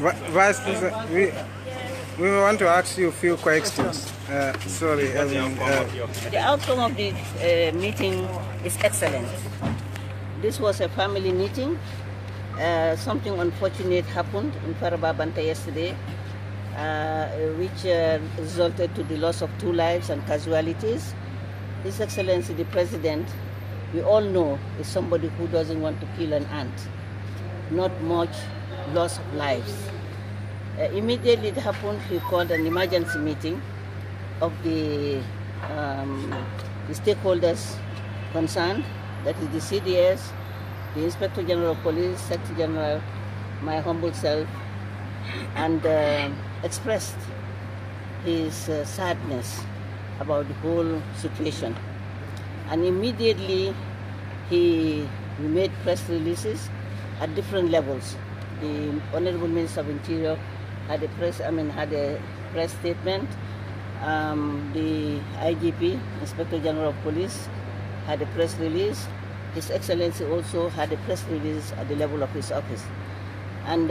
Vice President, we want to ask you a few questions. Sorry, I mean, the outcome of the meeting is excellent. This was a family meeting. Something unfortunate happened in Faraba yesterday, which resulted to the loss of 2 lives and casualties. His Excellency the President, we all know, is somebody who doesn't want to kill an ant. Not much loss of lives. Immediately it happened, he called an emergency meeting of the stakeholders concerned, that is the CDS, the Inspector General of Police, Secretary General, my humble self, and expressed his sadness about the whole situation. And immediately we made press releases at different levels. The Honorable Minister of Interior had a press statement. The IGP, Inspector General of Police, had a press release. His Excellency also had a press release at the level of his office. And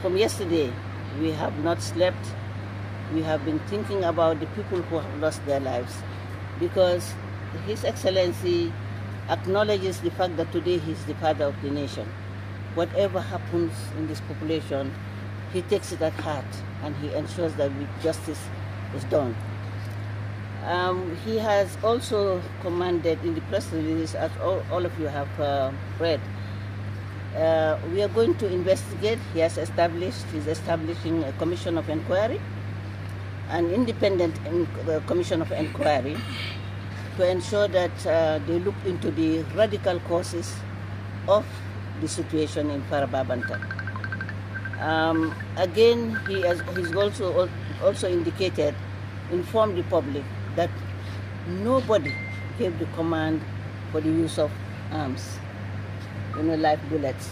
from yesterday, we have not slept. We have been thinking about the people who have lost their lives, because His Excellency acknowledges the fact that today he is the father of the nation. Whatever happens in this population, he takes it at heart and he ensures that justice is done. He has also commanded in the press release, as all of you have read, we are going to investigate. He's establishing a commission of inquiry, an independent commission of inquiry, to ensure that they look into the radical causes of the situation in Faraba. Again, he's also indicated, informed the public that nobody gave the command for the use of arms, live bullets.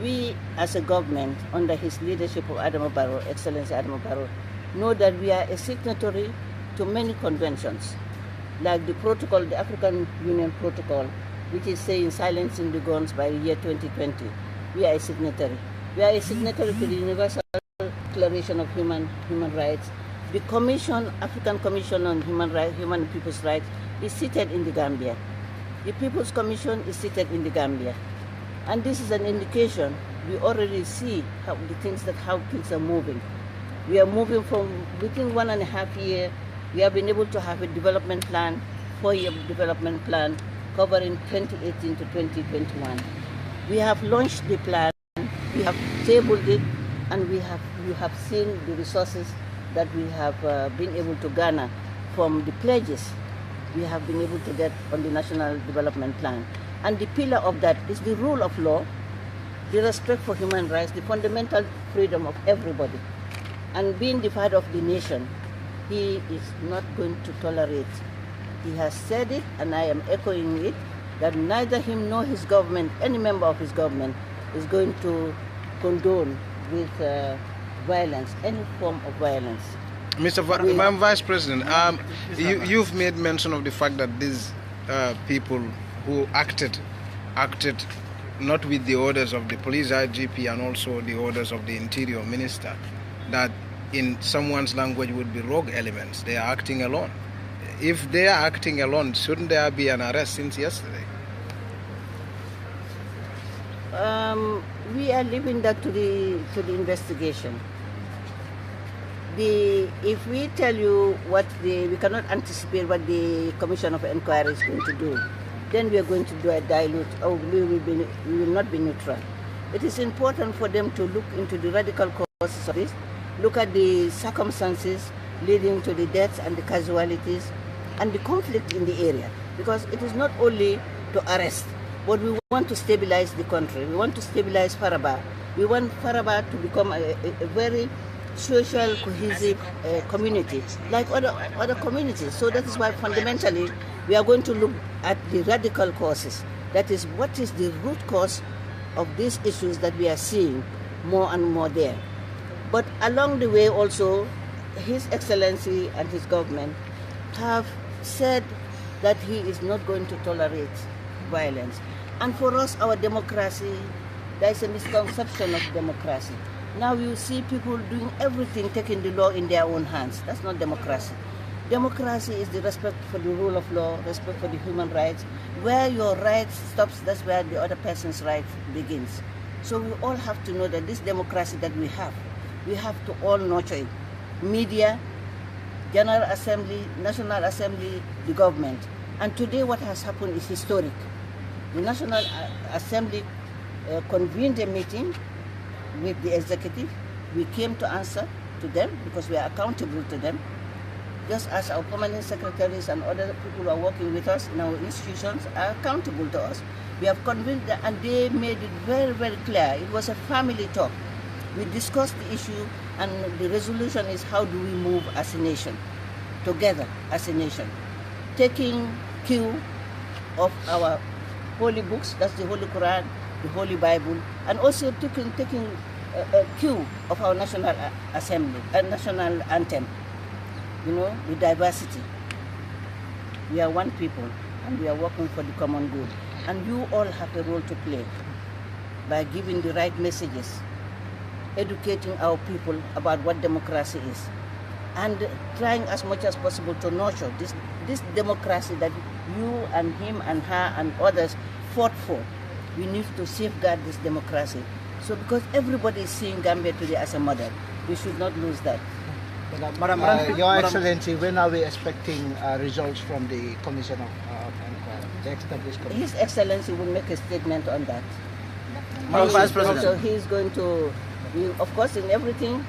We, as a government, under his leadership of Excellency Adama Barrow, know that we are a signatory to many conventions, like the protocol, the African Union Protocol, which is saying silencing the guns by the year 2020. We are a signatory. We are a signatory to the Universal Declaration of Human Rights. The African Commission on Human and People's Rights, is seated in the Gambia. The People's Commission is seated in the Gambia. And this is an indication. We already see how things are moving. We are moving from within 1.5 years. We have been able to have a development plan, 4-year development plan, covering 2018 to 2021. We have launched the plan, we have tabled it, and you have seen the resources that we have been able to garner from the pledges we have been able to get on the National Development Plan. And the pillar of that is the rule of law, the respect for human rights, the fundamental freedom of everybody. And being the father of the nation, he is not going to tolerate. He has said it, and I am echoing it, that neither him nor his government, any member of his government, is going to condone with violence, any form of violence. Mr. Vice President, you've made mention of the fact that these people who acted not with the orders of the police IGP and also the orders of the Interior Minister, that in someone's language would be rogue elements. They are acting alone. If they are acting alone, shouldn't there be an arrest since yesterday? We are leaving that to the investigation. If we tell you we cannot anticipate what the Commission of Inquiry is going to do, then we are going to do a dilute, or we will not be neutral. It is important for them to look into the radical causes of this, look at the circumstances leading to the deaths and the casualties and the conflict in the area, because it is not only to arrest, but we want to stabilize the country. We want to stabilize Faraba. We want Faraba to become a very social, cohesive community, like other communities. So that is why fundamentally we are going to look at the radical causes. That is, what is the root cause of these issues that we are seeing more and more there. But along the way also, His Excellency and his government have said that he is not going to tolerate violence. And for us, our democracy, there is a misconception of democracy. Now you see people doing everything, taking the law in their own hands. That's not democracy. Democracy is the respect for the rule of law, respect for the human rights. Where your right stops, that's where the other person's right begins. So we all have to know that this democracy that we have to all nurture it. Media, General Assembly, National Assembly, the government. And today what has happened is historic. The National Assembly convened a meeting with the executive. We came to answer to them because we are accountable to them. Just as our permanent secretaries and other people who are working with us in our institutions are accountable to us. We have convened them and they made it very, very clear. It was a family talk. We discussed the issue and the resolution is how do we move as a nation, together as a nation. Taking cue of our holy books, that's the Holy Quran, the Holy Bible, and also taking a cue of our National Assembly, national anthem. You know, the diversity. We are one people and we are working for the common good. And you all have a role to play by giving the right messages, educating our people about what democracy is, and trying as much as possible to nurture this democracy that you and him and her and others fought for. We need to safeguard this democracy. So because everybody is seeing Gambia today as a model, we should not lose that. Your Excellency, when are we expecting results from the Commission of Inquiry, the established commission? His Excellency will make a statement on that. Vice President. So he is going to, of course, in everything,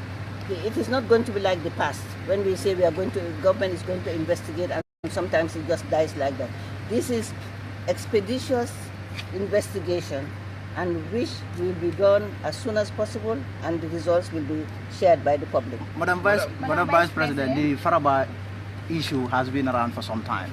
it is not going to be like the past. When we say we are going to, government is going to investigate, and sometimes it just dies like that. This is expeditious investigation, and which will be done as soon as possible, and the results will be shared by the public. Madam Vice President, the Faraba issue has been around for some time.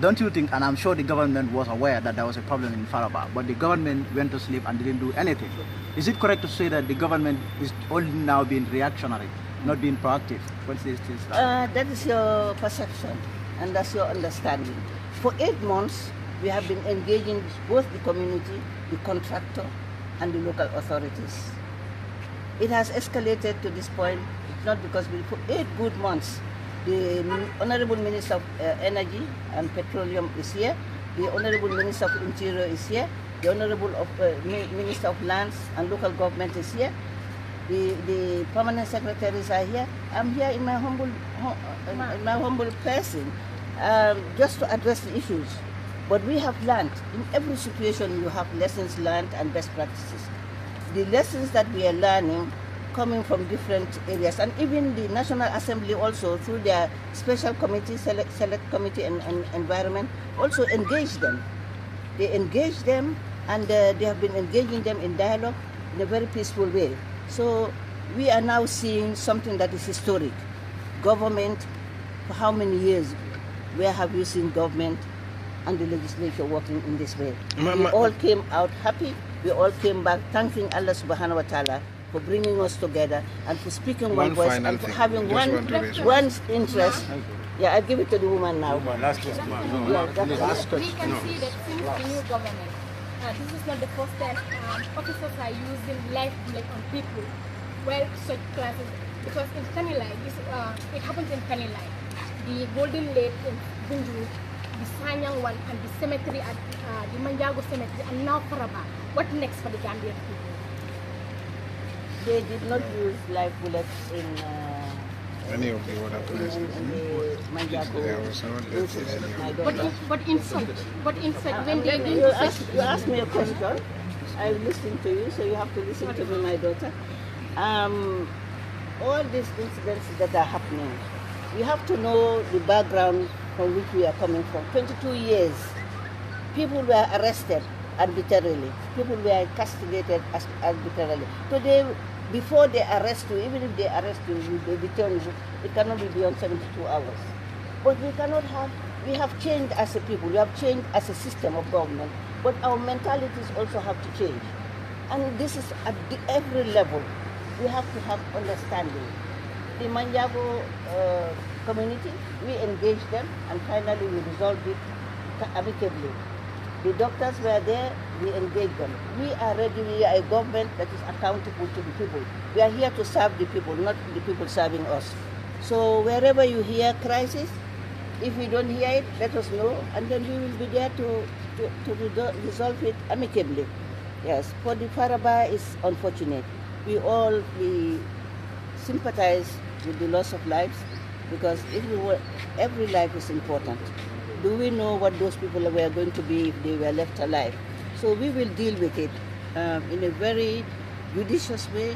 Don't you think, and I'm sure the government was aware that there was a problem in Faraba, but the government went to sleep and didn't do anything. Is it correct to say that the government is only now being reactionary, not being proactive? That is your perception, and that's your understanding. For 8 months, we have been engaging both the community, the contractor, and the local authorities. It has escalated to this point, not because for 8 good months, the Honorable Minister of Energy and Petroleum is here, the Honorable Minister of Interior is here, the Honorable Minister of Lands and Local Government is here, the permanent secretaries are here. I'm here in my humble person, just to address the issues. But we have learned, in every situation you have lessons learned and best practices. The lessons that we are learning coming from different areas, and even the National Assembly also through their special committee, select committee and environment, also engage them. They engage them and they have been engaging them in dialogue in a very peaceful way. So we are now seeing something that is historic. Government, for how many years, where have you seen government and the legislature working in this way? We all came out happy. We all came back thanking Allah subhanahu wa ta'ala for bringing us together and for speaking one voice and for having one interest. Yeah, I'll give it to the woman now. Last question. We can see that since the new government, this is not the first time officers are using life bullet on people. Well, such classes, because in Kanilai, it happens in Kanilai, the Golden Lake in Bunjuru, the Sanyang one, and the cemetery at the Manjago cemetery, and now Faraba. What next for the Gambian people? They did not use live bullets in any of the water places. in the Manjago. But inside, when they You asked me a question. I listened to you, so you have to listen to me, my daughter. All these incidents that are happening, you have to know the background from which we are coming from. 22 years, people were arrested arbitrarily. People were castigated arbitrarily. Today, before they arrest you, even if they arrest you, they return you, it cannot be beyond 72 hours. But we cannot have, we have changed as a people, we have changed as a system of government, but our mentalities also have to change. And this is at every level. We have to have understanding. The Manjago community, we engaged them and finally we resolved it amicably. The doctors were there, we engaged them. We are ready, we are a government that is accountable to the people. We are here to serve the people, not the people serving us. So wherever you hear crisis, if we don't hear it, let us know, and then we will be there to resolve it amicably. Yes, for the Faraba is unfortunate. We sympathize with the loss of lives, because every life is important. Do we know what those people were going to be if they were left alive? So we will deal with it in a very judicious way,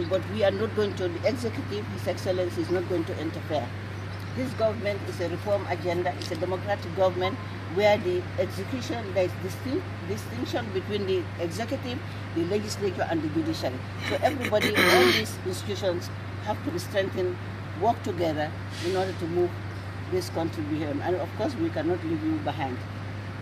but we are not going to, the executive, His Excellency, is not going to interfere. This government is a reform agenda, it's a democratic government where the execution, there is distinction between the executive, the legislature, and the judiciary. So everybody, all these institutions have to be strengthened, work together in order to move this country behind. And of course, we cannot leave you behind.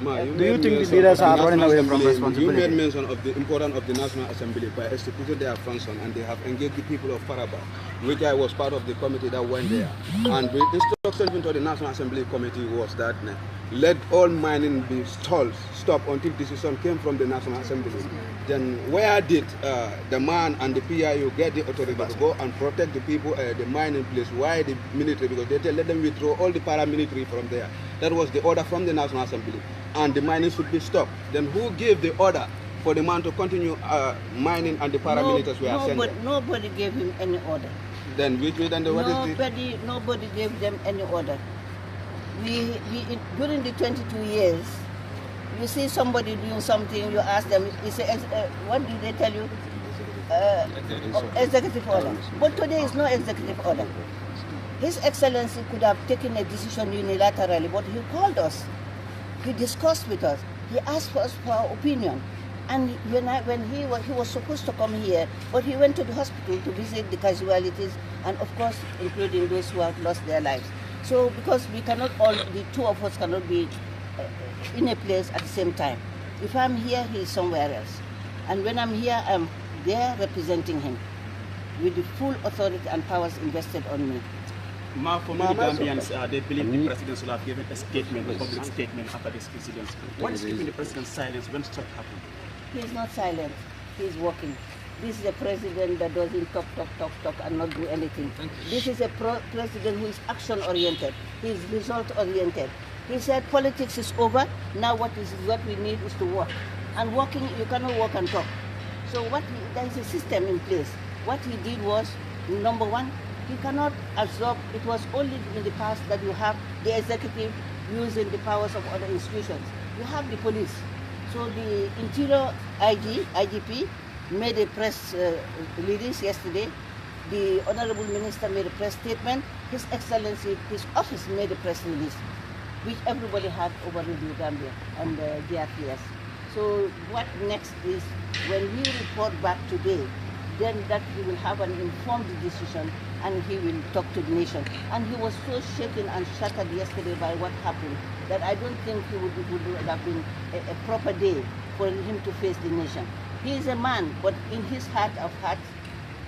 Do you think the leaders are running away from responsibility? You made mention of the importance of the National Assembly by executing their function, and they have engaged the people of Faraba, which I was part of the committee that went there. And the instruction into the National Assembly committee was that let all mining be stopped until decision came from the National Assembly. Then where did the man and the PIU get the authority to go and protect the people, the mining place? Why the military? Because they let them withdraw all the paramilitary from there. That was the order from the National Assembly. And the mining should be stopped. Then who gave the order for the man to continue mining and the paramilitaries were sent there? Nobody gave him any order. Then what is the... Nobody gave them any order. During the 22 years, you see somebody doing something, you ask them, you say, what did they tell you? Executive order. But today is no executive order. His Excellency could have taken a decision unilaterally, but he called us. He discussed with us. He asked for us for our opinion. And when he was supposed to come here, but he went to the hospital to visit the casualties, and of course, including those who have lost their lives. So, because we cannot the two of us cannot be in a place at the same time. If I'm here, he is somewhere else. And when I'm here, I'm there representing him with the full authority and powers invested on me. For many Gambians, they believe the president should have given a statement, a public statement after this incident. What is keeping the president silent when stuff happened? He is not silent. He is working. This is a president that doesn't talk and not do anything. This is a president who is action-oriented. He is result-oriented. He said politics is over. Now what we need is to work. And working, you cannot work and talk. So there is a system in place. What he did was, number one, he cannot absorb. It was only in the past that you have the executive using the powers of other institutions. You have the police. So the Interior IGP made a press release yesterday. The Honorable Minister made a press statement. His Excellency, his office made a press release, which everybody had over Radio Gambia and GRTS. So what next is, when we report back today, then that he will have an informed decision and he will talk to the nation. And he was so shaken and shattered yesterday by what happened that I don't think it would have been a proper day for him to face the nation. He is a man, but in his heart of hearts,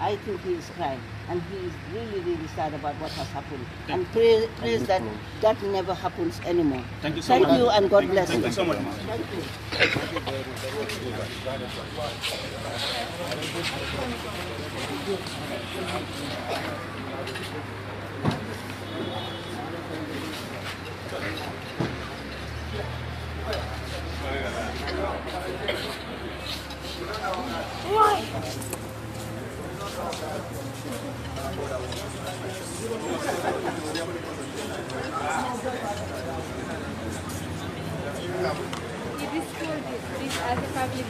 I think he is crying. And he is really, really sad about what has happened. And praise that that never happens anymore. Thank you so much. Thank you and God bless you. Thank you so much. Thank you. This as a public.